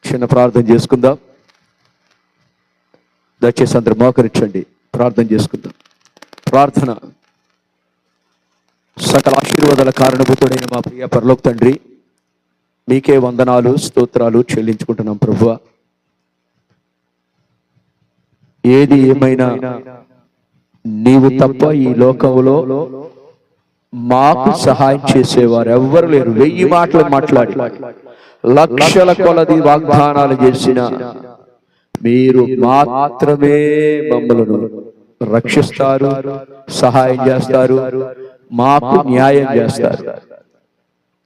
చిన్న ప్రార్థన చేసుకుందాం. దయచేసి అందరూ మోకరించండి, ప్రార్థన చేసుకుందాం. ప్రార్థన. సకల ఆశీర్వాదాల కారణభూతుడైన మా ప్రియ పరలోక తండ్రి, మీకే వందనాలు స్తోత్రాలు చెల్లించుకుంటున్నాం ప్రభువా. ఏది ఏమైనా నీవు తప్ప ఈ లోకంలో మాకు సహాయం చేసేవారు ఎవ్వరు లేరు. 1000 మాటలు మాట్లాడి లక్షల కొలది వాగ్దానాలు చేసిన మీరు మాత్రమే మమ్మలను రక్షిస్తారు, సహాయం చేస్తారు, మాకు న్యాయం చేస్తారు.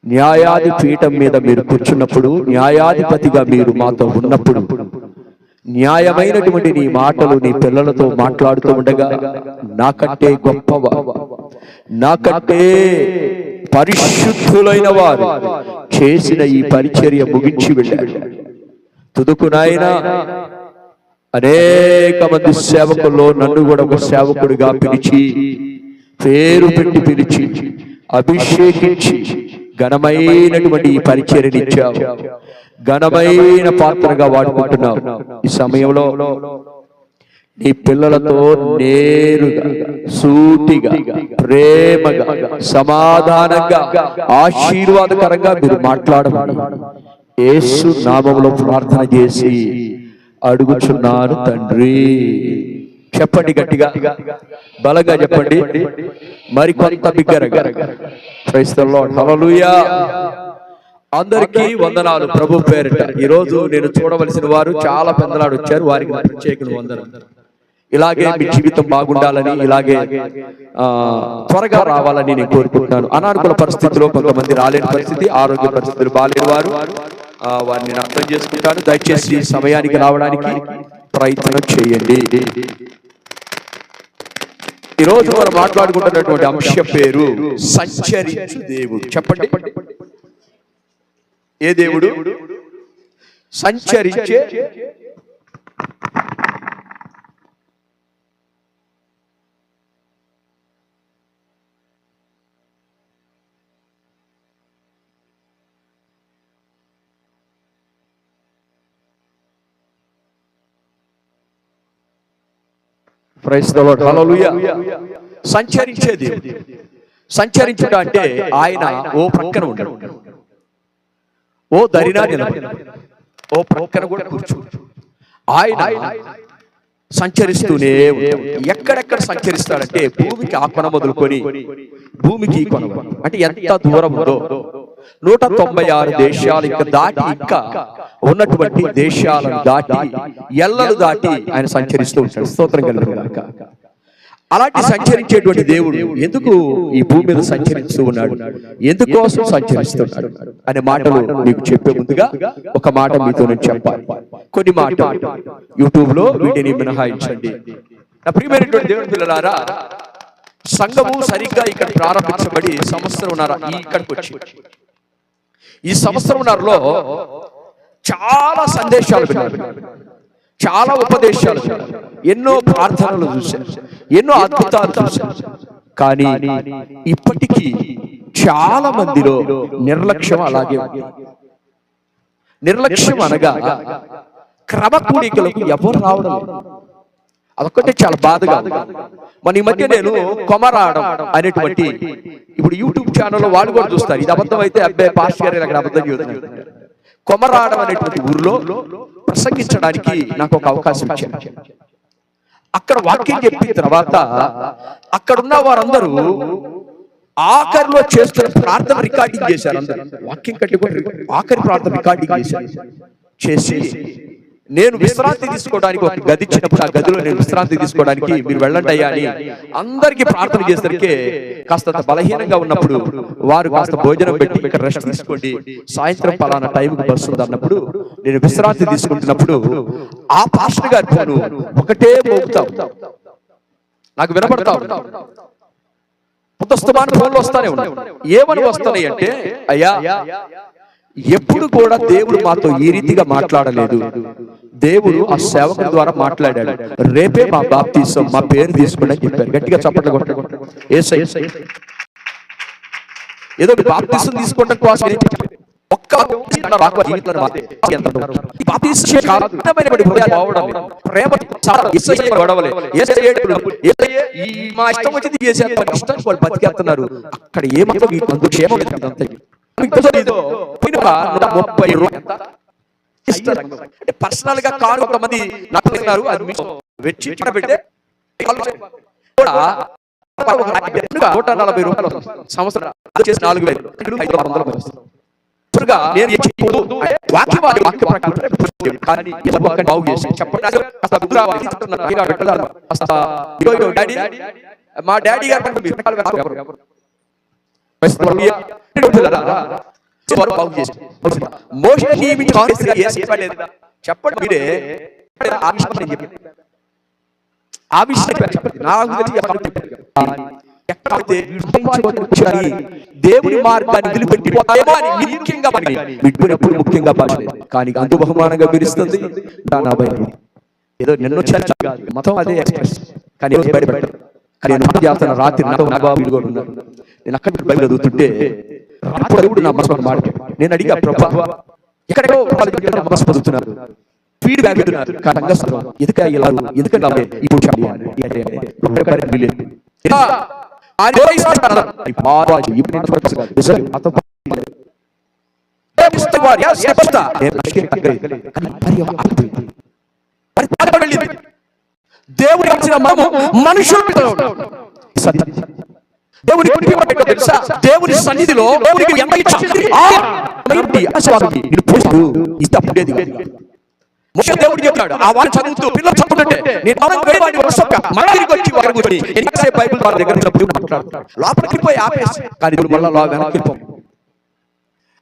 న్యాయాధి పీఠం మీద మీరు కూర్చున్నప్పుడు, న్యాయాధిపతిగా మీరు మాతో ఉన్నప్పుడు, న్యాయమైనటువంటి నీ మాటలు నీ పిల్లలతో మాట్లాడుతూ ఉండగా, నాకంటే గొప్పవారు, నాకంటే పరిశుద్ధులైన వారు చేసిన ఈ పరిచర్య ముగించి వెళ్ళారు. తుదుకు నాయన అనేక మంది సేవకుల్లో నన్ను కూడా ఒక సేవకుడిగా పిలిచి, పేరు పెట్టి పిలిచి, అభిషేకించి ఘనమైనటువంటి ఈ పరిచర్యనిచ్చావు. ఘనమైన పాత్రగా వాడుకుంటున్నావు. ఈ సమయంలో నీ పిల్లలతో నేరుగా, సూటిగా, ప్రేమగా, సమాధానంగా, ఆశీర్వాదకరంగా మీరు మాట్లాడమని యేసు నామములో ప్రార్థన చేసి అడుగుచున్నాను తండ్రి. చెప్పండి గట్టిగా, బలంగా చెప్పండి, మరి కొంత బిగ్గరగా. ప్రైజ్ ది లార్డ్, హల్లెలూయా. అందరికీ వందనాలు ప్రభు పేరిట. ఈరోజు నేను చూడవలసిన వారు చాలా పెద్దలాడు వచ్చారు, వారికి ప్రత్యేక వందనం. ఇలాగే మీ జీవితం బాగుండాలని, ఇలాగే త్వరగా రావాలని నేను కోరుకుంటున్నాను. అనానుకూల పరిస్థితిలో కొంతమంది రాలేని పరిస్థితి, ఆరోగ్య పరిస్థితులు బాలేని వారు, వారిని అర్థం చేసుకుంటాను. దయచేసి సమయానికి రావడానికి ప్రయత్నం చేయండి. ఈరోజు మనం మాట్లాడుకుంటున్నటువంటి అంశం పేరు సంచరించు దేవుడు. చెప్పండి, ఏ దేవుడు? సంచరించే ప్రైజ్ ది లార్డ్, హల్లెలూయా. సంచరించే దేవుడు. సంచరించుట అంటే ఆయన ఓ ప్రక్కన ఉండడు, ఓ దరినా నిలబడి, ఓ ప్రక్కన కూడా కూర్చో. ఆయన సంచరిస్తూనే ఉంటాడు. ఎక్కడెక్కడ సంచరిస్తాడంటే భూమికి ఆ కొన మొదలుకొని భూమికి ఈ కొన, అంటే ఎంత దూరం ఉందో 196 దేశాలు ఇంకా దాటి, ఇంకా ఉన్నటువంటి దేశాలను దాటి, ఎల్లలు దాటి ఆయన సంచరిస్తూ ఉంటాడు. స్తోత్రం కలుగుగాక. అలాంటి సంచరించేటువంటి దేవుడు ఎందుకు ఈ భూమి మీద సంచరిస్తూ ఉన్నాడు, ఎందుకోసం సంచరిస్తున్నాడు అనే మాటలు మీకు చెప్పే ముందుగా ఒక మాట మీతో నేను చెప్పాలి. కొన్ని మాటలు యూట్యూబ్ లో వీటిని మినహాయించండి. నా ప్రియమైనటువంటి దేవుని పిల్లలారా, సంఘము సరిగ్గా ఇక్కడ ప్రారంభించబడి సంవత్సరంన్నర ఇక్కడికి వచ్చి, ఈ సంవత్సరంన్నరలో చాలా సందేశాలు విన్నారు, చాలా ఉపదేశాలు, ఎన్నో ప్రార్థనలు చూశారు, ఎన్నో అద్భుతాలు చూశారు. కానీ ఇప్పటికీ చాలా మందిలో నిర్లక్ష్యం అలాగే ఉంది. నిర్లక్ష్యం అనగా క్రమ కూడికలకు ఎవరు రావడం లేదు. అదొక్కటే చాలా బాధగా. మన ఈ మధ్య నేను కొమరాడం అనేటువంటి, ఇప్పుడు యూట్యూబ్ ఛానల్లో వాళ్ళు కూడా చూస్తారు, ఇది అబద్ధం అయితే అబ్బాయి పాస్టర్ గారు అక్కడ అబద్ధం చెబుతున్నారు. కొమరాడం అనేటువంటి ఊర్లో ప్రసంగించడానికి నాకు ఒక అవకాశం ఇచ్చారు. అక్కడ వాక్యం చెప్పిన తర్వాత అక్కడున్న వారందరూ ఆఖరిలో చేస్తున్న ప్రార్థన రికార్డింగ్ చేశారు. అందరూ వాక్యం కట్టి ఆఖరి ప్రార్థన రికార్డింగ్ చేసి నేను విశ్రాంతి తీసుకోవడానికి ఒక గది ఇచ్చినప్పుడు, ఆ గదిలో నేను విశ్రాంతి తీసుకోవడానికి మీరు వెళ్ళండి అయ్యా అని అందరికీ ప్రార్థన చేసరికి కాస్త బలహీనంగా ఉన్నప్పుడు వారు కాస్త భోజనం పెట్టి ఇక్కడ రెస్ట్ తీసుకోండి, సాయంత్రం పలానా టైంకి బస్సు ఉంది అన్నప్పుడు నేను విశ్రాంతి తీసుకుంటున్నప్పుడు ఆ పాస్టర్ గారి ఫోను ఒకటే మోగుతాం, నాకు వినపడతా పుస్తకమైన ఫోన్లు వస్తానే ఉన్నాయి. ఏమని వస్తున్నాయి అంటే, అయ్యా ఎప్పుడు కూడా దేవుడు మాతో ఈ రీతిగా మాట్లాడలేదు, దేవుడు ఆ సేవకుల ద్వారా మాట్లాడాడు, రేపే మా బాప్తిసం, మా పేరు తీసుకుని చెప్పారు. గట్టిగా చప్పట్లు కొట్టండి. ఏసై ఏదో బాప్తిసం తీసుకోవడం కోసం ఒక్క జీవితంలో ప్రేమ మా ఇష్టం వచ్చింది చేసేస్తున్నారు, ఇష్టానికి వాళ్ళు బతికేస్తున్నారు. అక్కడ ఏమాత్రం అందుకు క్షేమం లేదు. 130 అంటే పర్సనల్ గా కారు కొంతమంది నడుపుతున్నారు. అది వెచ్చి పెడితే కూడా 140 రూపాయలు సంవత్సరం చేసి 4,500 మా డాడీ గారు చెప్పండి మీరే. ఆ విషయం ఎక్కడైతే దేవుని మార్గాన్ని వదిలిపెట్టిపోతామో అని ముఖ్యంగా భాషలేదు. కానీ అందు బహుమానంగా పిలుస్తుంది ఏదో నిన్న మతం అదే ఎక్స్ప్రెస్. కానీ బయటపెట్టారు. కానీ నేను చేస్తాను రాత్రి నేను అక్కడ బైబిల్ చదువుతుంటే దేవుడు నా మనసు మాట నేను అడిగా ప్రభా ఎక్కడో మనసు పొందుతున్నారు, ఫీడ్బ్యాక్ పెడుతున్నారు. ఎందుకంటే దేవుడి వచ్చిన మనము మనుషులు దేవుని సన్నిధిలో దేవుడికి ఎంత దేవుడు చెప్పాడు. ఆ వారు చదువుతూ పిల్లలు చదువుతుంటే బైబిల్ వారి దగ్గర లోపలికి పోయి ఆపేసి కానీ మళ్ళీ వెనక్కి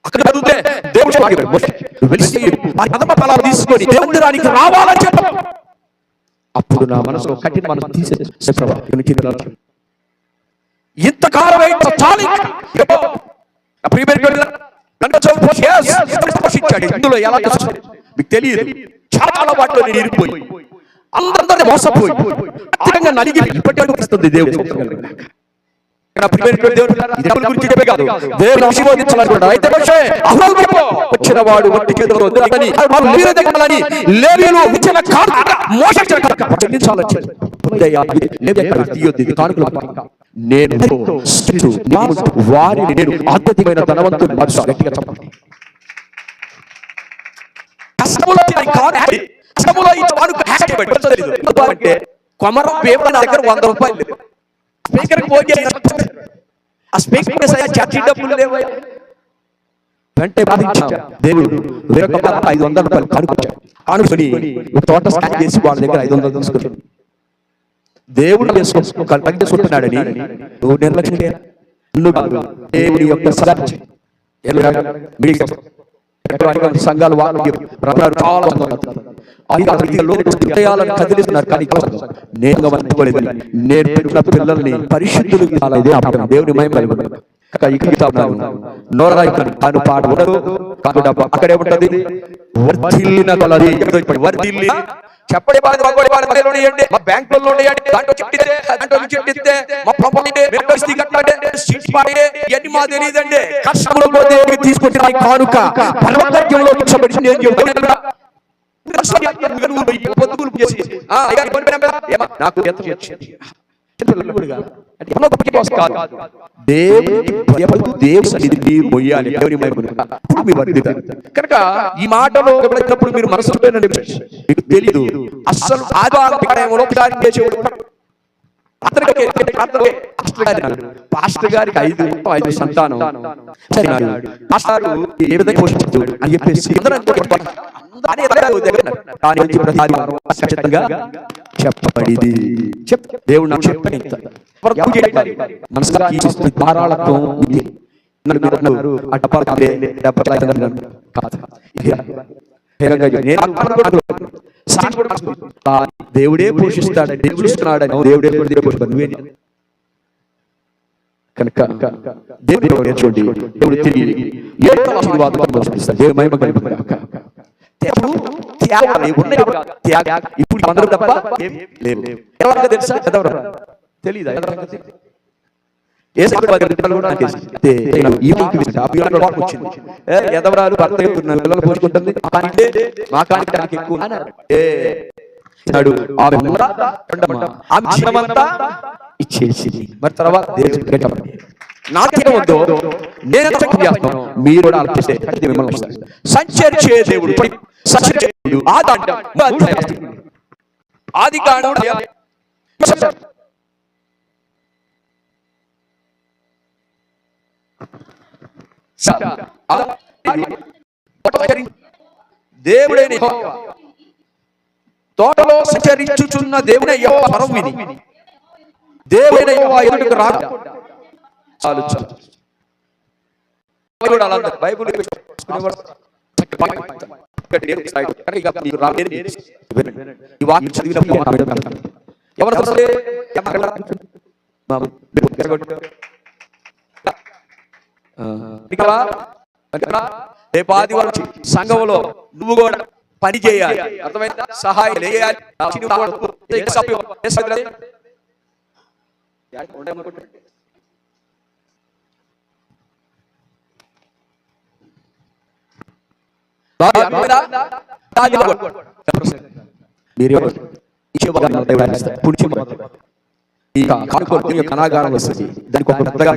అక్కడ చదివితే దేవుడు తీసుకొని దేవుడి దానికి రావాలని చెప్ప. అప్పుడు నా మనసులో కఠిన మనసు తీసేసి ఇంతకాలం ఇందులో ఎలా మీకు తెలియదు. చాలా వాటిలో నేను ఇరిగిపోయి అందరినీ మోసపోయి నలిగి ఇప్పటిస్తుంది దేవుడు. వచ్చిన వాడు నేను వారిని నేను అద్భుతమైన ధనవంతుడు గట్టిగా చెప్పండి. కష్టములో అంటే కొమరం పేపర్ నా దగ్గర 100 రూపాయలు స్పీకర్ ఆ స్పీకర్ డబ్బులు లేవు. వెంటనే బాధించాడు దేవుడు. 500 రూపాయలు కానుకొచ్చాడు. ఆనుకొని తోట స్కాన్ చేసి వాళ్ళ దగ్గర 500 తీసుకొచ్చాడు. దేవుడు చేసుకుంటున్నాడని నువ్వు నిర్లక్ష్యం దేవుని యొక్క సంఘాలు హృదయాలను కదిలిస్తున్నారు. కానీ నేను పెట్టిన పిల్లల్ని పరిశుద్ధులు దేవుని మహిమ పాట ఉండదు. అక్కడే ఉంటది చెప్పండి మా బ్యాంకులలో ఉన్నాయండి, దాంట్లో చెట్టిస్తే మా ప్రాపర్టీ ఇవన్నీ మా తెలియదండి. కష్టంలో తీసుకొచ్చిన కానుక పరమగత్యంలో కనుక ఈ మాటలో ఎప్పుడైనప్పుడు మీరు మనసు మీకు తెలీదు. అస్సలు పాస్టర్ గారికి 5 సంతానం ఏ విధంగా పోషించాడు అని చెప్పేసి చెప్పబడింది. దేవుడు నాకు చెప్పని ధారాళత్వం దేవుడే పోషిస్తాడు, చూస్తున్నాడు. దేవుడే నువ్వే కనుక దేవుడు చూడండి. దేవుడు తిరిగి ఇప్పుడు అందరూ తప్ప తెలియదా? ఎదవరాలు భర్త పిల్లలు పోసుకుంటుంది మా కానికి ఎక్కువ ఇచ్చేసింది. మరి తర్వాత నాకేమొద్దు నేను చేస్తాను, మీరు కూడా ఆలోచిస్తే మిమ్మల్ని సంచరించే దేవుడు ఆది కాండం దేవుడైన తోటలో సంచరించుచున్న దేవుడైన యెహోవా స్వరం విని దేవుడైన యెహోవా ఎదుటకు రాగా బైబిల్ ఈ వాక్యం చదివినప్పుడు ఎవరు రేపు ఆదివారం సంఘంలో నువ్వు కూడా పని చేయాలి, అర్థమైందా? సహాయం చేయాలి. కణాగారం వస్తుంది, దానికి ఒక పెద్దగా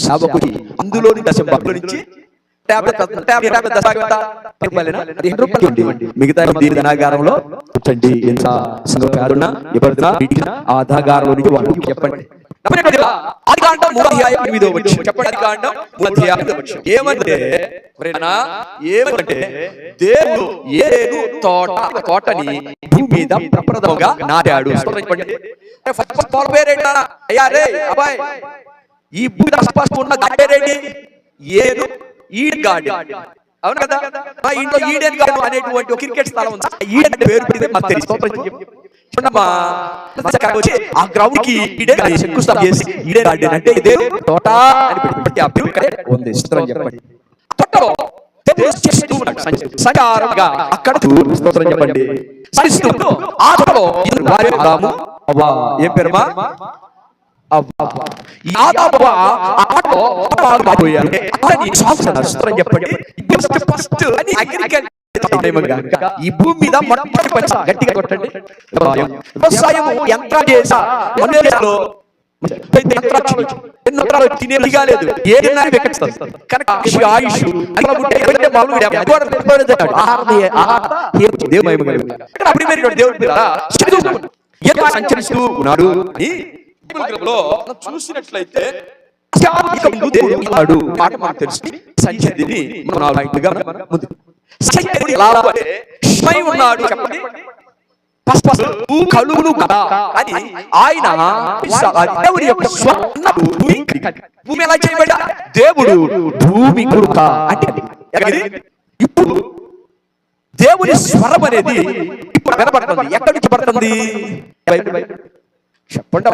సేవకుడి అందులోని దశంభాగం నుంచి మిగతా ధనాగారంలో కూర్చోండి. ఎంత ఆధాగారంలో నుంచి వాళ్ళకి చెప్పండి. ఏమంటే దేవుడు ఏను తోటని భూమి మీద ప్రప్రదంగా నాటాడు. ఈ భూమి ఉన్న గడ్డేరేంటి? ఏను ఈడెన్ గార్డెన్, అవును కదా? మా ఇంట్లో ఈడెన్ గార్డెన్ అనేటువంటి ఒక క్రికెట్ స్థలం ఉంది. ఈడెన్ పేరు పెడితే మాకు తెలుసు. ఆ గ్రౌండ్ కి ఈడెన్ శంకుస్థాపన చేసి ఈడెన్ గార్డెన్ అంటే ఇదే తోట అని పెట్టి ఉంది. చెప్పండి తోటలో సంచారంగా అక్కడ స్తోత్రం చెప్పండి. ఆ తోటలో ఏం పేరుమా ఈ భూమి మీద గట్టిగా కొట్టండి. వ్యవసాయం ఎంత చేసా తినేదిగా లేదు, ఏదైనా కనుక ఆయుష్ సంచరిస్తూ ఉన్నాడు అని చూసినట్లయితే మాట మనకు తెలుసు. సంచరిని ఉన్నాడు చెప్పండి, కలుగును కదా అని ఆయన దేవుడి యొక్క భూమి ఎలా చేయబడ్డా దేవుడు భూమి కొడుక అంటే ఇప్పుడు దేవుని స్వరం అనేది ఇప్పుడు వినబడుతుంది. ఎక్కడి నుంచి పడుతుంది చెప్పండి?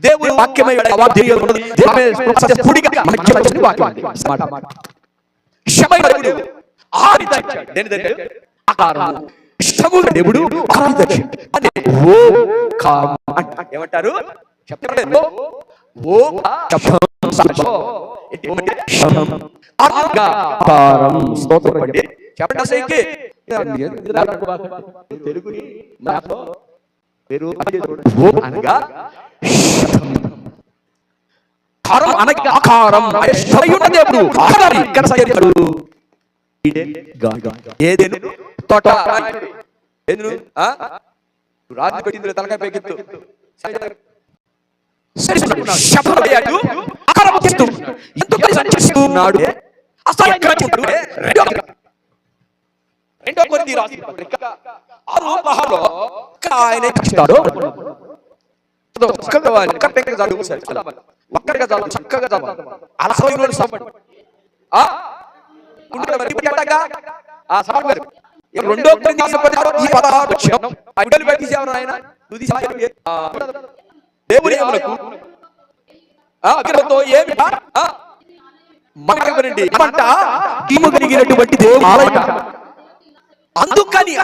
దేవుడు వాక్యమై దేవుడు ఏమంటారు చెప్పండి? చెప్పండి తెలుగుని అనగా ఆకారం దేవుడు ఏదేను తోట రాత్రి పెట్టింది తలకాయ పైకెత్తు రెండో కొరింథీ రాసిన పత్రిక 6వ భాగంలో ఆయన ఇస్తాడు. చక్కగా రెండో దేవుని ఏమి మనటువంటి దేవుడు అందుకని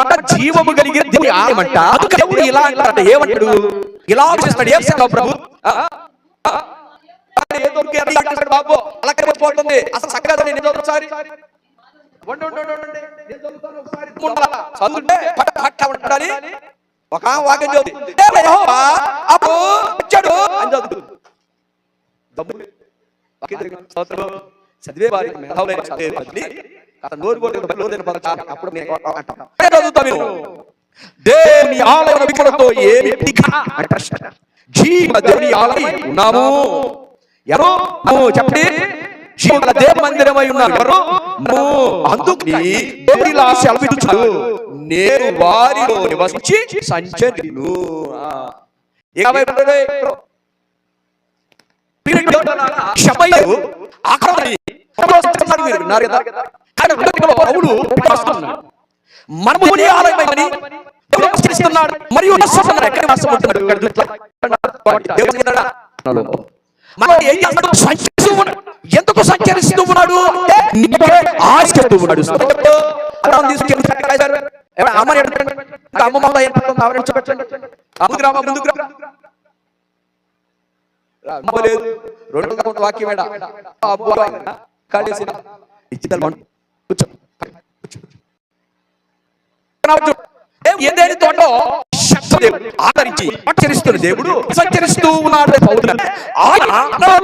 మాట జీవము కలిగిన దేవుని ఆలయమంట. అందుకని దేవుడు ఇలా అంటాడు, ఏమంటాడు, ఇలా చేస్తాడు. ఏం చేస్తావు ప్రభు? బాబు అలా పోతుంది అసలు చక్కగా ఒకసారి చదువుంటే ఉంటాడని ఒక వాక్యం చదువుతుంది. అప్పుడు వచ్చాడు అని చదువుతుంది. చదివే వారి దేవుని ఆలయం విగ్రహంతో ఏమి జీవ దేవుని ఆలయం ఉన్నాము. ఎవరు చెప్పండి? జీవుల దేవ మందిరమై ఉన్నారు. ఎవరు? అందుకని దేవుడిలా సెలవిచ్చాడు, నేను వారిలో నివసించి సంచరిను. మనము ఆలయమని మరియు ఎందుకు సంచరిస్తూ ఉన్నాడు? ఆశిస్తూ ఉన్నాడు. వాక్యం ఏదైనా తోటలో ఆదరించి ఆచరిస్తున్న దేవుడు సంచరిస్తూ ఉన్నాడు.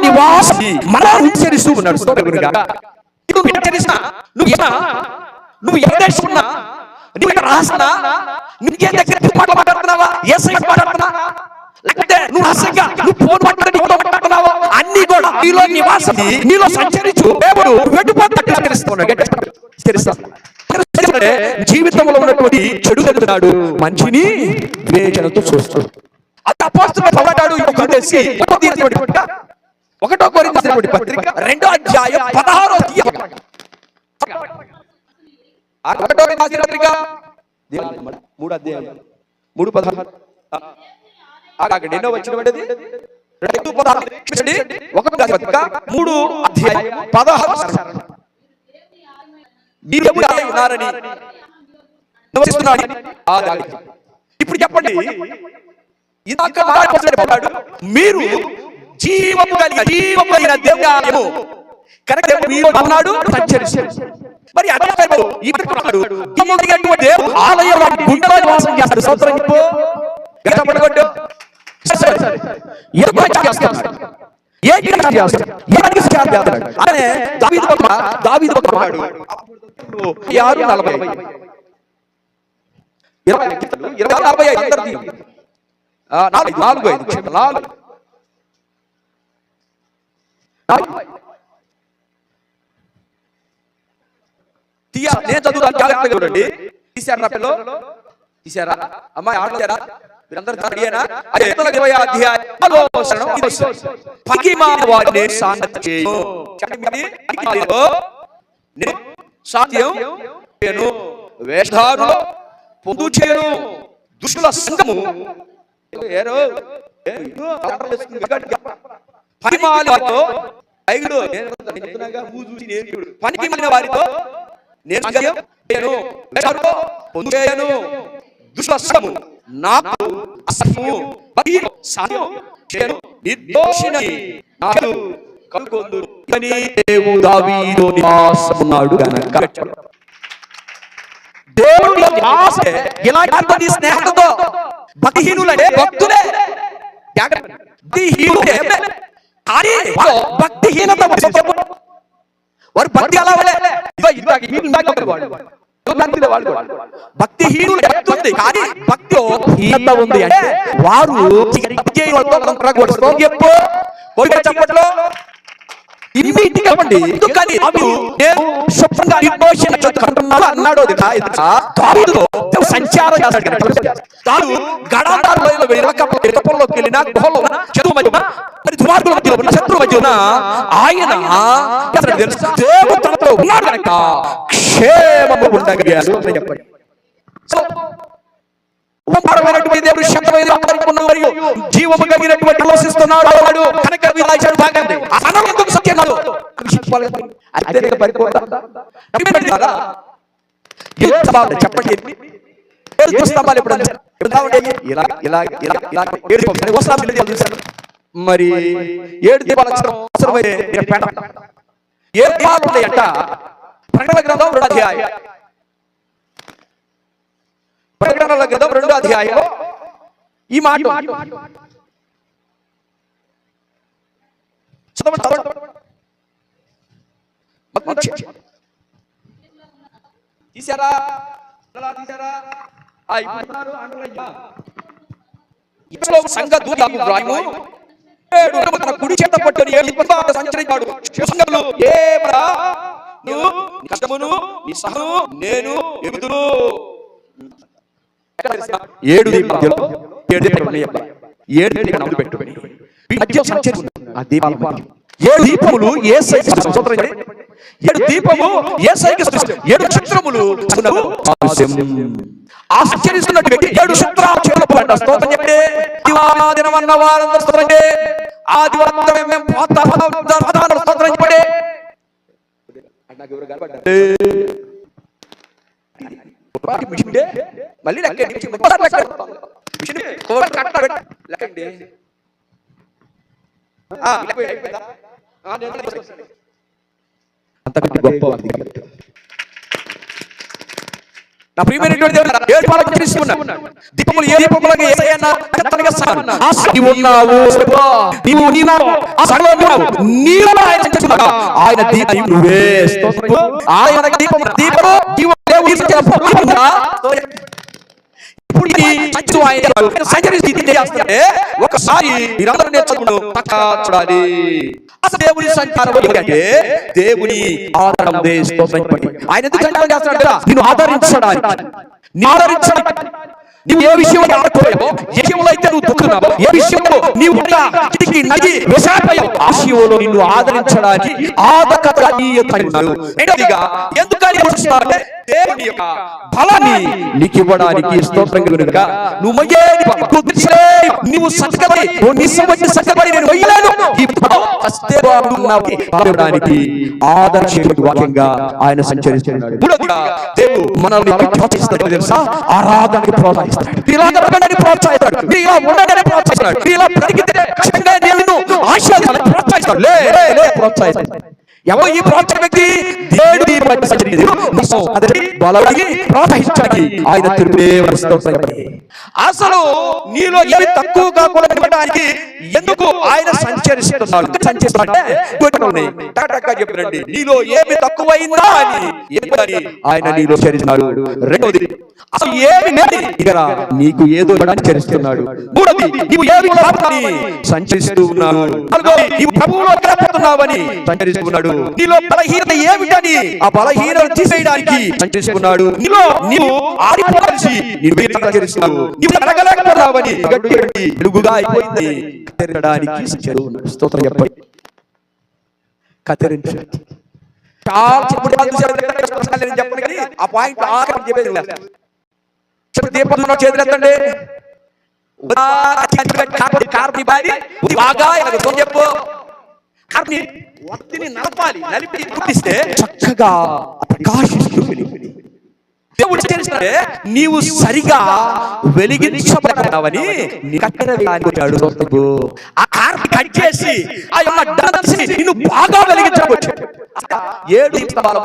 నివాసి మన సంచరిస్తూ ఉన్నాడు. నువ్వు ఏ దేశం ఉన్నా, నువ్వు రాసినా, నువ్వు ఏ దగ్గర మాట్లాడుతున్నావా, ఏ సైడ్ మాట్లాడుతున్నా, లేకపోతే నువ్వు అసంగా నువ్వు ఫోన్ మాట్లాడుతున్నావా, అన్ని కూడా నీలో నివాసం, నీలో సంచరించు దేవుడు జీవితంలో ఉన్నటువంటి చెడు ఎదుగుతాడు, మంచిని వివేచనతో చూస్తాడు. అది అపోస్తలుడు పౌలు ఒకటో కొరింథీయులకు పత్రిక 2వ అధ్యాయం 16వ ఒకటో కొరింథీయులకు పత్రిక 3వ అధ్యాయం 3:16 ఆగండి. ఎన్నో వచ్చినది 2:16 ఒకటో పత్రిక 3వ అధ్యాయం 16 మీరు ఉన్నారని ఇప్పుడు చెప్పండి. మీరు జీవము కలిగిన దేవుడు కనుక మీరు అన్నాడు మరి ఆలయంలో గుండెలో నివాసం చేస్తాడు. స్తోత్రం చెప్పు. దావీదు 6:45 నేను చదువుతాను, జాగ్రత్తగా చూడండి. తీశారా నా పిల్లలు? తీశారా అమ్మాయి? ఆడలేరా మీరందరూ? అదే 20వ అధ్యాయం సాధ్యం వేషధారులు పొందు చేయను దుష్టుల సంఘము పనికి మాలిన వారితో నేను పొందు చేయను దుష్టుల సంఘము నాకు అసహ్యము నిర్దోషిని నాకు కలుగొందురు అని దేవుడు దావీదు నివాసమున్నాడు గనక. దేవుడు నివాసే ఇలాంటి స్నేహంతో భక్తిహీనులే భక్తులే భక్తిహీనత వారు భక్తి అలా భక్తిహీనులు భక్తుంది కానీ భక్తి హీనత ఉంది అంటే వారు చెప్పట్లో ఎందుకని అన్నాడు. సంచారం గడాలోకి వెళ్ళిన శత్రు మధ్య ఆయన దేవుడు ఉన్నాడు కనుక క్షేమము ఉండగలిగాడు అని చెప్పండి. దేవుడు శబ్దమైన మరియు జీవము కలిగినటువంటి ఆలోచిస్తున్నాడు కనుక చెప్పండి, 7 స్తంభాలు ఎప్పుడు ఇలా ఇలా ఇలా ఇలా 7 వస్త్రాలు చూశారు. మరి 7 దీపాలు అవసరమైతే 7 దీపాలు ఉన్నాయంట. ప్రకటన గ్రంథం 2వ అధ్యాయం, ప్రకటనల గ్రంథం 2వ అధ్యాయం ఈ మాట తీసారా? సంఘ దూతకు వ్రాయుము, తన కుడి చేత పట్టుని సంచరించాడు. కష్టమును నీ సహనము నేను ఎరుగుదును. 7 దీపాలు 7 దీపాలు పెట్టుకుని మధ్య సంచరిస్తున్న ఆ దీపాల మధ్య 7 దీపములు యేసయ్యకి స్తోత్రం. 7 దీపము యేసయ్యకి స్తోత్రం. 7 నక్షత్రములు ఆ సంచరిస్తున్నట్టు వ్యక్తి 7 నక్షత్రాలు చేతులు పడ్డ స్తోత్రం చెప్పే దివాదినమన్న వారందరూ స్తోత్రం చే. ఆదివారం మేము స్తోత్రం చెప్పడే. మళ్ళీ లెక్కండి, అంతకంటే గొప్ప నా ప్రియమైనటువంటి దేవుడు 7 పాలకు పిలుస్తున్నాడు. దీపములు ఏ దీపములకు యేసయ్యన్న కత్తనగా సాను. నీవు ఉన్నావు, నీవు నీవు ఆ సంగలో ఉన్నావు. నీలో ఆయన సంచరిస్తున్నాడు. ఆయన దీపం నువ్వే. స్తోత్రం. ఆయన దీపం దీపము జీవం దేవుని ఇచ్చిన ఒకసారి మీరందరూ నేర్చుకుంటూ పక్క చూడాలి. అసలు దేవుని సంచారం అంటే దేవుని ఆదరణ. ఆయన ఎందుకు సంచారం చేస్తున్నాడు కదా? నిన్ను ఆదరించడానికి, నువ్వు ఏ విషయంలో ఆడుకోలేవో, ఏ విషయంలో అయితే నువ్వు దుఃఖున్నావో, ఏ విషయంలో నీవు నగి విశాఖయో ఆ విషయంలో నిన్ను ఆదరించడానికి ఎందుకని దేవుని యొక్క బలాన్ని నీకు ఇవ్వడానికి స్తోత్రం కనుక నువ్వు నువ్వు సత్కబడి నేను వయ్యలేను. ఆదర్శ వాక్యంగా ఆయన సంచరిస్తున్నాడు. దేవుడు మనల్ని తెలుసా? ఆరాధనకి ప్రోత్సహిస్తాడు, ప్రోత్సహిస్తాడు, ప్రోత్సహిస్తాడు. ఎవరు ఈ ప్రోత్సాహ వ్యక్తి? దేవుడి ప్రోత్సహించడానికి ఆయన అసలు నీలో ఏమి తక్కువ కాకుండా నిలబడడానికి ఎందుకు ఆయన సంచరిస్తున్నాడు? చెప్పండి, నీలో ఏమి తక్కువైందా అని ఆయన నీలో చరిస్తున్నాడు. రెండవది, అసలు ఏమి నీకు ఏదో చరిస్తున్నాడు. మూడవది, నీవు ఏమి సంచరిస్తూ ఉన్నావు. నాలుగవది, నీవు ప్రభువులో కనపడుతున్నావని సంచరిస్తున్నాడు. నీలో బలహీనత ఏమిటని ఆ బలహీనత తీసేయడానికి సంచరిస్తున్నాడు. నీలో నీవు ఆరిపోవలసి ఎరగలేకపోతావని వెలుగుగా అయిపోయింది. కత్తిరించడానికి స్తోత్రం చెప్పండి. కత్తిరించాలి. చాలా చెప్పండి కానీ ఆ పాయింట్ ఆఖరి చెప్పేది దీపం చేతులు ఎత్తండి. బాగా చెప్పు. ఒత్తిని నలపాలి, నలిపి గుర్తిస్తే చక్కగా ప్రకాశిస్తూ దేవుడు తెలుస్తాడే నీవు సరిగా వెలిగించబడతావని ఆ కార్ని కట్ చేసి ఆ నిన్ను బాగా వెలిగించవచ్చు. 7 దీపాలు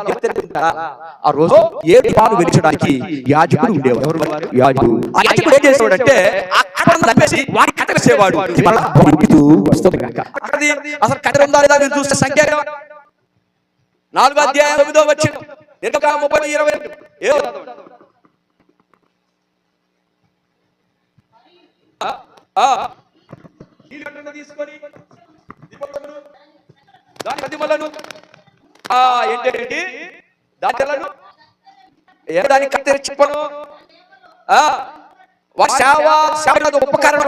ఆ రోజు 7 దీపాలు వెలిగించడానికి యాజకుడు ఉండేవాడు. యాజకుడు ఆ యాజకుడు ఏం చేసేవాడంటే ఆ కట్టను నమ్మేసి వాడి కట్ట వేసేవాడు. అసలు కట్ట ఉందా లేదా మీరు చూస్తే సంఖ్య 4వ అధ్యాయం 9వ వచనం, 30 తీసుకొని దాని ప్రతిమలను ఏంటంటే దాన్ని కత్తిరి చెప్పను ఉపకరణ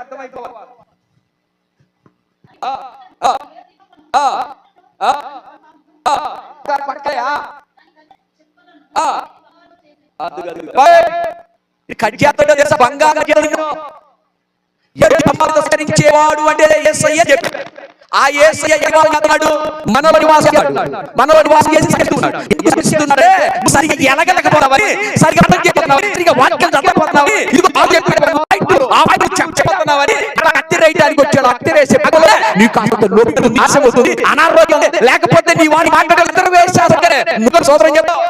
అర్థమైపోవాలి. బంగారం సంచరించేవాడు అంటే యేసయ్య చెప్పాడు. ఆ యేసయ్య ఎవరు చేస్తున్నాడు? మనలో నివాసం మనలో నివాసం చేస్తున్నాడే. సరిగా ఎలగలేకపోతున్నావని, సరిగా అర్థం చేయకపోతున్నావని, సరిగా వాక్యం చదవకపోతున్నావని, ఇదిగో చెప్పబోతున్నావని అత్తి రేయడానికి వచ్చాడు. అత్తి రేసే నీకు నాశం అవుతుంది, అనారోగ్యం, లేకపోతే నీ వాడి మాట్లాడాలి వేసేస్తారు. సోదరం చెప్తావు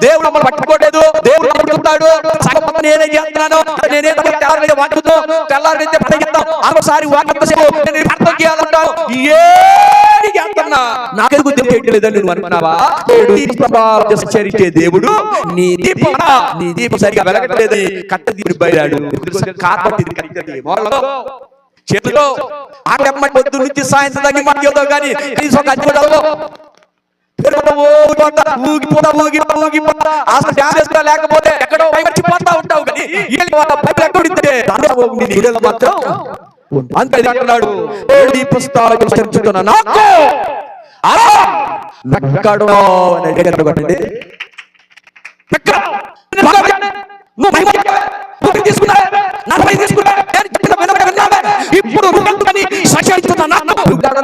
దేవుడు మమ్మల్ని పట్టుకోలేదు, దేవుడు పట్టుకుంటాడు, నేనే చేస్తున్నాను, నేనే వాటితో తెల్లారైతే ఒకసారి అర్థం చేయాలంటావు. ఏది చేస్తున్నా నాకెందుకు తెలియలేదని నువ్వు అనుకున్నావా? చరిచే దేవుడు నీ దీపం సరిగా వెలగట్లేదు, కట్ట దీపుడు బయలాడు చేతిలో ఆటమ్మ పొద్దు నుంచి సాయంత్రం తగ్గి మాట్లాడో కానీ ఒక అజ్జి లేకపోతే ఎక్కడో మర్చిపోతా ఉంటావు కానీ మాత్రం అంటున్నాడు. ఇప్పుడు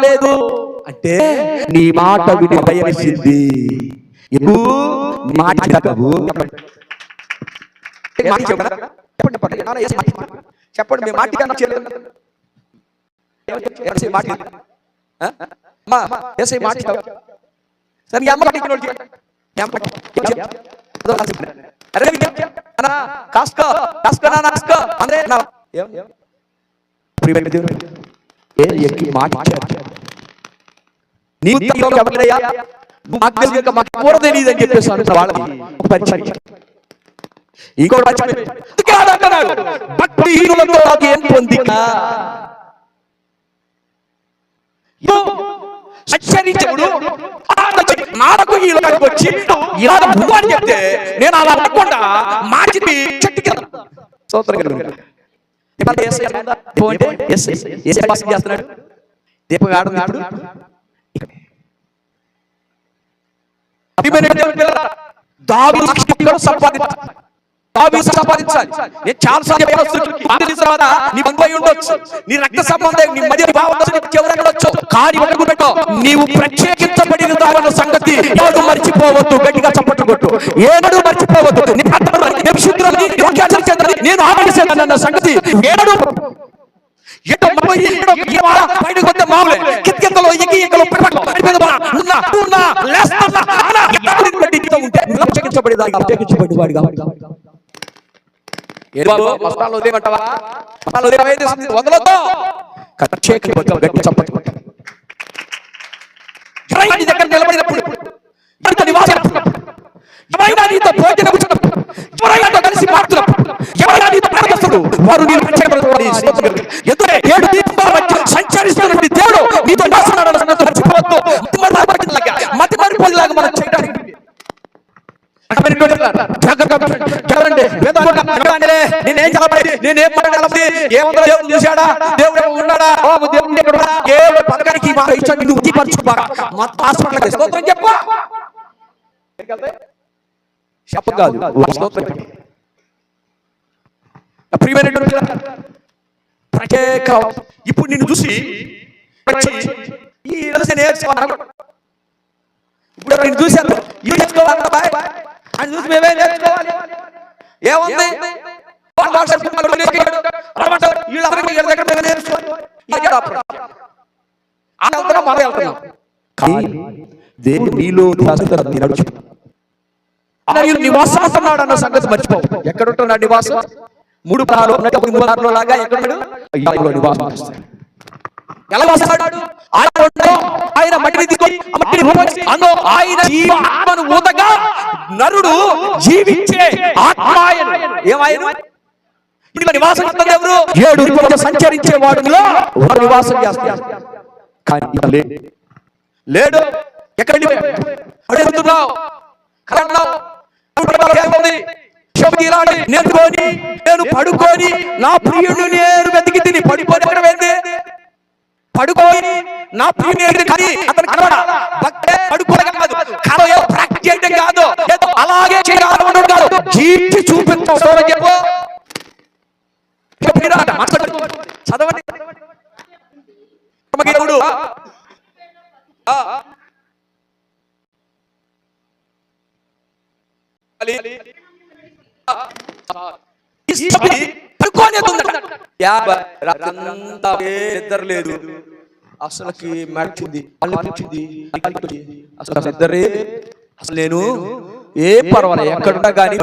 లేదు అంటే నీ మాట విని భయమేసింది. చెప్పండి మీ మాట నాకు ఈ లోకానికి వచ్చి ఇలా అని చెప్తే నేను అలా అనకుండా మార్చి చెట్టుకి చేస్తున్నాడు. దీపం ఆడుతున్నాడు. సంపాదించాలి. నేను చాలా సార్లు నీ బంధు ఉండొచ్చు, నీ రక్త సంబంధం, నీ మధ్య ఉండొచ్చు, కానీ పెట్టు, నీవు ప్రత్యేకించబడిన దావన్న సంగతి ఏడు మర్చిపోవద్దు. గట్టిగా చప్పట్లు కొట్టు. ఏడు మర్చిపోవద్దు. నేను ఆలోచించానన్న సంగతి ఏడు బయటకు వస్తే మామూలే కిత్కెంతలో నిలబడినప్పుడు కలిసి మారుతున్నప్పుడు వారు సంచరిస్తున్నటువంటి దేవుడు నీతో మతి మరిపోయేలాగా మనం చేయడానికి నేనేం చూశాడా? దేవుడు ఉన్నాడా? దేవుడు పథకానికి చెప్పకాదు ప్రత్యేక. ఇప్పుడు నిన్ను చూసి ఇప్పుడు నేను చూశాను అని చూసి మేమే నేర్చుకోవాలి. ఏముంది దేవుడు నీలో నివాసం అన్నాడు అన్న సంగతి మర్చిపోవు. ఎక్కడుంటున్నాడు నివాసం? 3 లాగా ఎక్కడున్నాడు? నివాసం. ఎలా వస్తాడు? ఆయన ఆత్మను ఊదగా నరుడు జీవించే ఆత్మ. నివాసం ఎవరు? 7 సంచరించే వాడులో నివాసం చేస్తాడు. కానీ లేడు. ఎక్కడ అడుగుతున్నావు? నేర్చుకొని నేను పడుకొని నా ప్రియుడు నేను వెతికి తిని పడిపోయి పడుకోని నా ప్రియుడు కానీ అతను పడుకోవడం కాదు, ప్రాక్టీస్ చేయడం కాదు, అలాగే చేయాలి కాదు, జీవించి చూపించావు. చెప్పు చదవండి. దేవుడు నిద్ర లేదు, అసలుకి మెచ్చింది, అసలు ఇద్దరే. అసలు నేను ఏ పర్వాలేదు ఎక్కడున్నా కానీ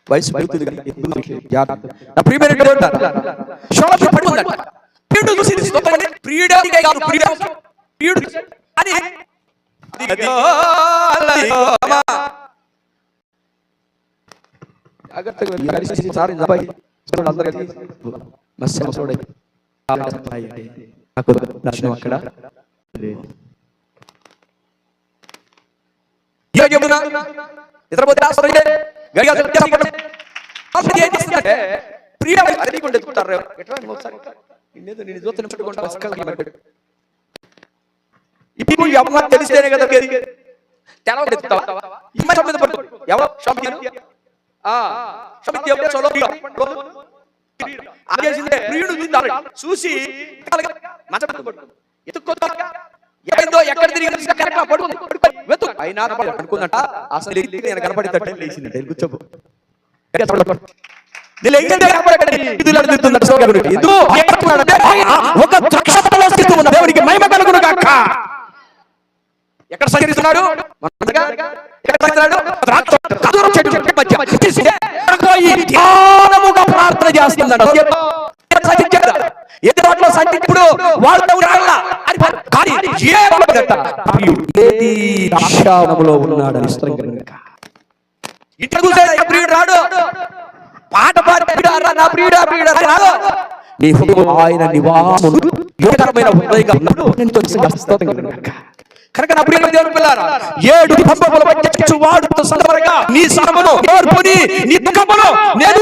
వయసు అక్కడ ఇప్పుడు ఎవరు తెలిస్తేనే కదా చూసి ఎక్కడ తిరిగి అయినా అనుకుందంట. అసలు నేను కనపడి లేచిందంటే కూర్చోబో దేవుడికి మహిమ కలుగును గాక. ఎక్కడ సంచరిస్తున్నాడు? ధ్యానముగా ప్రార్థన చేస్తున్నాడు. ఎదురులో సంచిప్పుడు వాళ్ళతో ఉన్నాడని ఇంట్లో కూర్చో ప్రియుడు రాడు, పాట పాడి నా ప్రియుడా ప్రియుడా రాదు. నీ హృదయం ఆయన నివాసమును యోగకరమైన హృదయంగా ఉన్నప్పుడు కనుక నా ప్రియుల దేవుని పిల్లారా, 7 పంపముల మధ్య వాడుతో సందర్భంగా నీ శ్రమను ఓర్పుని నీ దుఃఖమును నేను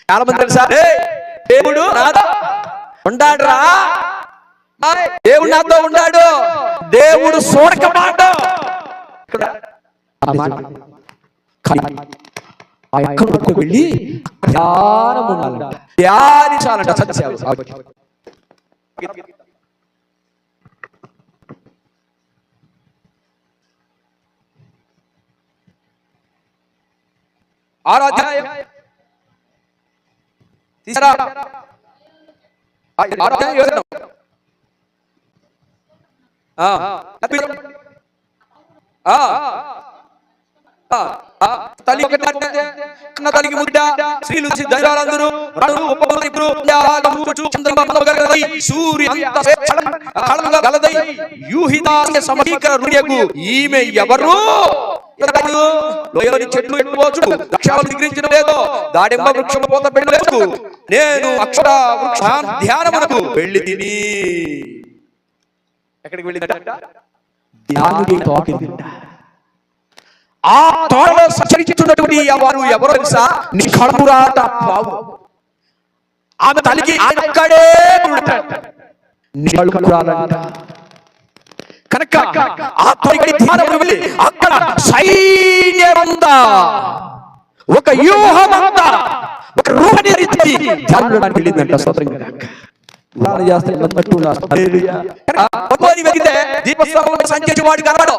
చాలా మంది తెలుసా, దేవుడు నాతో ఉన్నాడురా, దేవుడు నాతో ఉన్నాడు, దేవుడు చూడకమాడు. వెళ్ళి ధ్యానించాలంట సత్యాలు. ఆరాధ్యాయం తీసారా? తల్లి తల్లికి ముద్ద స్త్రీలు దైవాలందరూ ఈమె ఎవరు? చెట్లు నిగ్రహించడం లేదు, దాడిమ్మ వృక్షము పోత పెట్టలేదు, నేను అక్షర వృక్ష ధ్యానమునకు వెళ్ళి తిని. ఎక్కడికి వెళ్ళిందట? ఆ తోటలో సంచరించుతున్నటువంటి ఎవరో తెలుసా? నిష్కళంకురాట పావు. ఆమె తల్లికి అక్కడే నిష్కళంకురాలంట. కనుక ఆ తల్లి ధ్యానముకు వెళ్ళి అక్కడ సైన్యమంతా, ఒక వ్యూహమంతా, ఒక రూపనిరీతి ధ్యానంలోకి వెళ్ళిందంట. స్తోత్రం. సంచరించే వాడు కనబడు,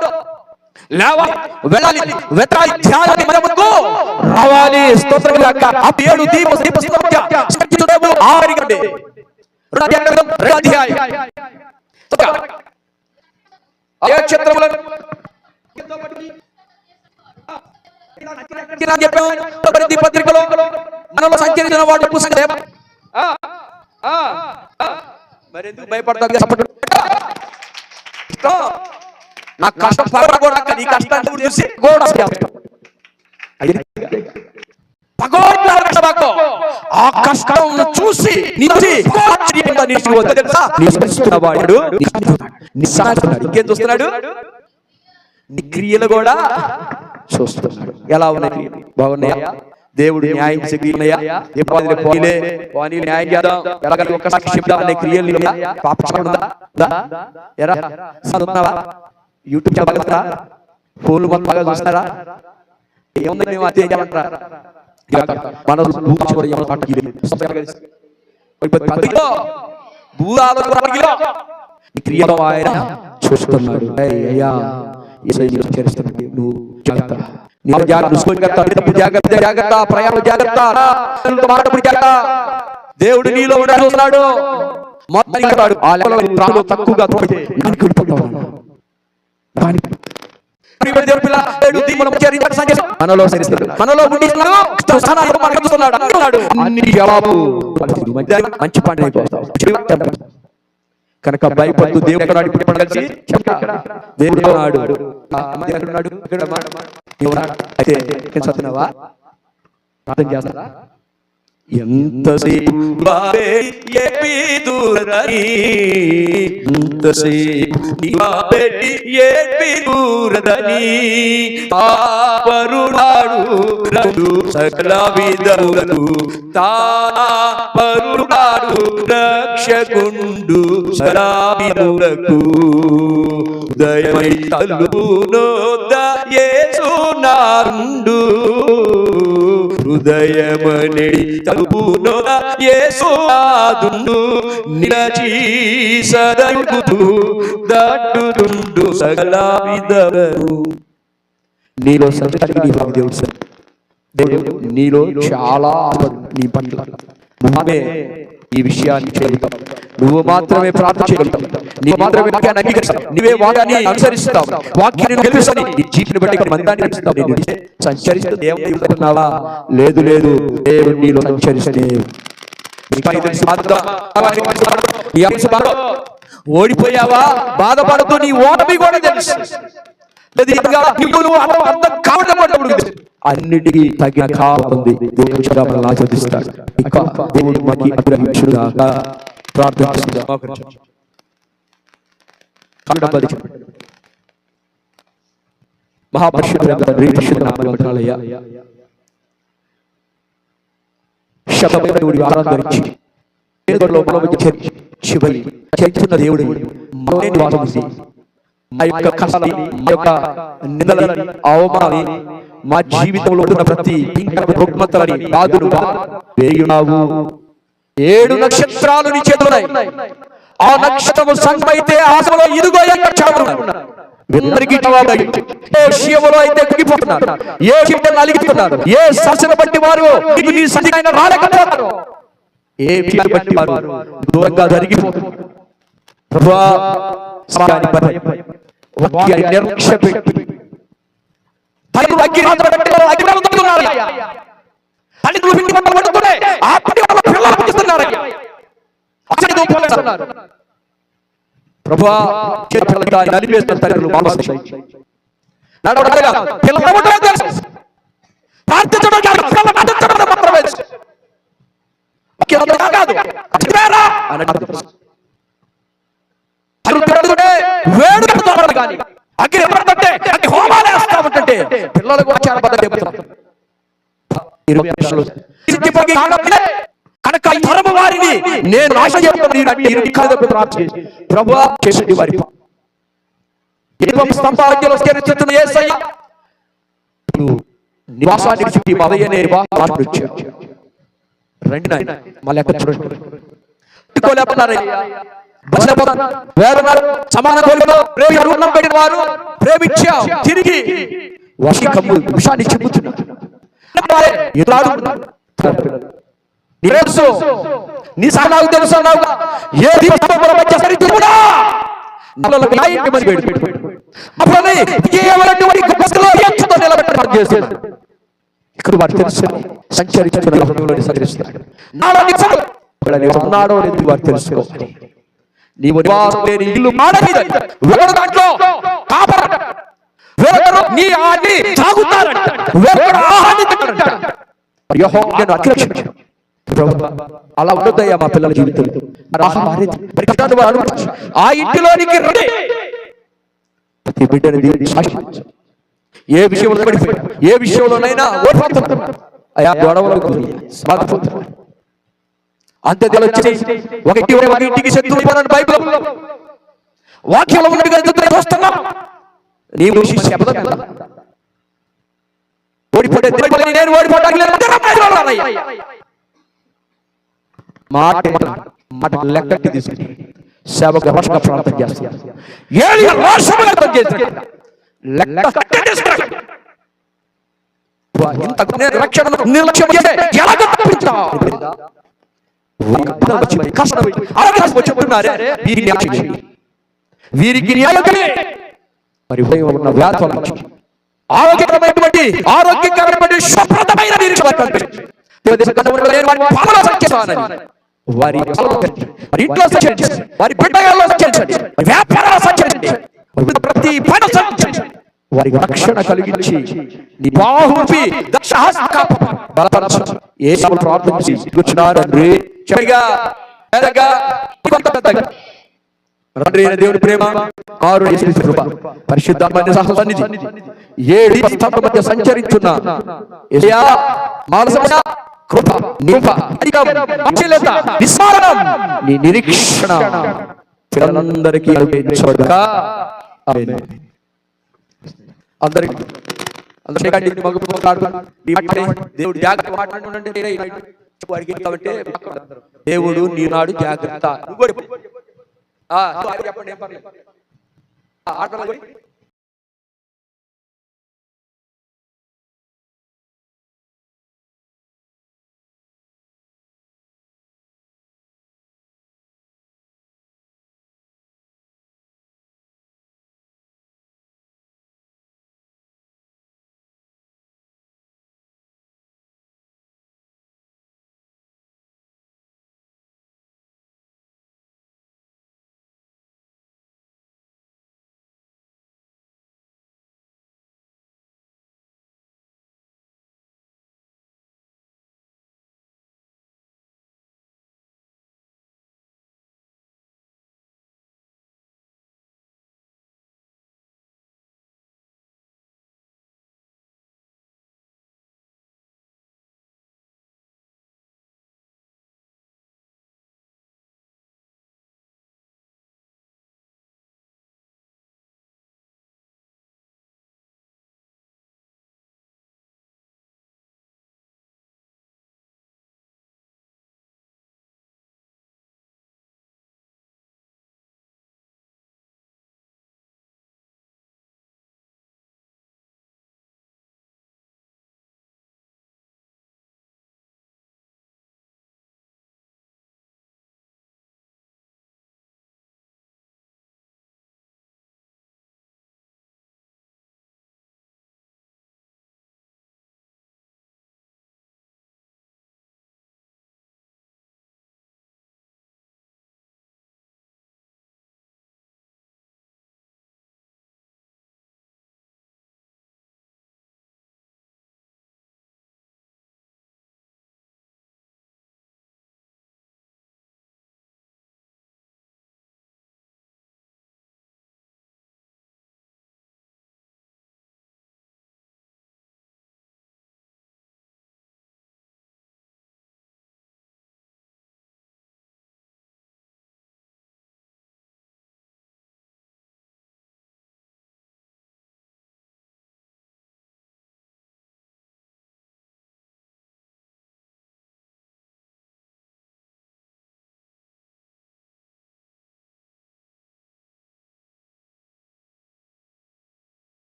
లేవాలి, వెళ్ళాలి, వెతకాలి, ధ్యానాన్ని మనముకు రావాలి. స్తోత్రం. పత్రికలో మనలో సంచరించిన వాడు పుస్తకం. మరి ఎందుకు భయపడతావు? నా కష్టం పగొడ, నీ కష్టాన్ని చూసి ఆ కష్టం చూసి ఇంకేం చూస్తున్నాడు? నీ క్రియలు కూడా చూస్తున్నాడు. ఎలా ఉన్నాయి? బాగున్నాయా? దేవుడు న్యాయం శక్తియా న్యాయం చేద్దాం ఎలాగ ఒక్కసారి శబ్దాన్ని క్రియలు యూట్యూబ్ చెప్పగలుగుతారా? ఫోన్లు బాగా చూస్తారా? ఏముంది మేము అదే చేయమంటారా? మన క్రియలో ఆయన చూస్తున్నాడు. అయ్యా నువ్వు జాగ్రత్త, ప్రయాణం జాగ్రత్త, దేవుడు నీలో చూస్తున్నాడు. తక్కువగా మంచి పంట కనుక భయపడుతూ దేవుడు ఎక్కడ దేవుడు అయితే చదువుతున్నావా? ప్రార్థన చేస్తారా? ఎంతసేపు సకల విధములు తాపరుడాడు రక్షకుండు సరావినులకు దయమై తలుపునో యేసునాండు హృదయమని తలుపునో యేసునాదుండు నిలచి సదయుడు దట్టుతుండు సకల విధములు. నీలో సంతోషానికి దేవుడు సార్, దేవుడు నీలో చాలా నీ పట్ల నువ్వే ఈ విషయాన్ని చేయగలుగుతావు. నువ్వు మాత్రమే ప్రార్థన చేయగలుగుతావు. నీవు మాత్రమే వాక్యాన్ని అంగీకరిస్తావు. నీవే వాక్యాన్ని అనుసరిస్తావు. వాక్యాన్ని గెలుస్తావు. నీ జీవితాన్ని బట్టి మందాన్ని గెలుస్తావు. నేను సంచరిస్తూ దేవుడున్నావా? లేదు లేదు, దేవుడు నీలో సంచరిస్తే ఓడిపోయావా? బాధపడుతూ నీ ఓటమి కూడా తెలుసు. అన్నిటికీ తగిన కావుంది. దేవుడు ఆచరిస్తాడు. దేవుడు మనకి అనుగ్రహించుగాక. ప్రార్థిస్తున్నాం. మహాపరిశుద్ధుడైన తండ్రి, పరిశుద్ధ నామమున వందనాలయ్యా. శబ్దముడి ఆరాధరించి దేవుడిలో మనము చివరి చర్చున్న దేవుడు మనమే నివాసముంది. మా యొక్క కష్టాన్ని, మా యొక్క నిందలని, అవమానాన్ని, మా జీవితంలో ఉన్న ప్రతి రుగ్మతలని బాధను వేయున్నావు. 7 నక్షత్రాలు నీ చేతులున్నాయి. ఆ నక్షత్రము సంగమైతే ఆశలో ఇదిగో ఏ విషయంలో అయితే కుగిపోతున్నారు, ఏ విషయంలో అలిగిపోతున్నారు, ఏ శాసన బట్టి వారు నీ సన్నిధికి రాలేకపోతున్నారు, ఏ విషయాన్ని బట్టి వారు దూరంగా జరిగిపోతున్నారు. ప్రభువా, నిర్లక్ష్య పెట్టి ప్రభువా నలిపేస్తున్న తల్లిదండ్రులు పిల్లలకు కనుక ఈ తరము వారిని నేను ఆశ నివాసానికి చుట్టి మదయ్యనే రండి నాయన మళ్ళీ ఎక్కడ చూడండి ప్రేమించా తిరిగి విషాన్ని చెబుతున్నారు. నీ సాగు తెలుసు ఇక్కడ వారు తెలుసు సంచరిస్తున్నాడో లేదు వారు తెలుసుకోవాలి. నీవు లేని ఇల్లు దాంట్లో నీ ఆన్ని తాగుతారంట, అలా ఉండదయ్యా మా పిల్లల జీవితం. ఆ ఇంటిలోనికి ప్రతి బిడ్డని ఏ విషయంలో ఏ విషయంలోనైనా అయా గొడవలకు బాధపడుతున్నాడు. అంతే తెలిసి ఒక ఇంటికి శత్రువు అయిపోయినాడు. బైబిల్ వాక్యంలో ఉన్నట్టుగా చూస్తున్నాం. నీవు శబ్దం ఓడిపోతే నేను ఓడిపోవడానికి మాట లెక్కకి తీసుకుని సేవకు రక్షణ ప్రార్థన చేస్తున్నారు. నిర్లక్ష్యం వీరికి మరి ఉన్న వ్యాధుల ఆరోగ్యకరమైనటువంటి శుభ్రతమైన వారి ఇంట్లో సంచరించండి, వారి బిడ్డల్లో సంచరించండి, వ్యాపారాలు సంచరించండి, ప్రతి పని సంచరించండి. వారికి రక్షణ కలిగించి నీ బాహుపి బలపరచు. యేసు ప్రార్థించి కూర్చున్నారు. తండ్రి అయిన దేవుని ప్రేమ, కృప, పరిశుద్ధమైన సన్నిధి 7 స్తంభాల మధ్య సంచరించున్న యేసయ్యా మానసమైన కృప, నీ నిరీక్షణ పిల్లలందరికీ అనుగ్రహించుగాక. ఆమేన్. అందరికీ దేవుడు జాగ్రత్త మాట్లాడుతుంటే దేవుడు నీనాడు జాగ్రత్త. చెప్పండి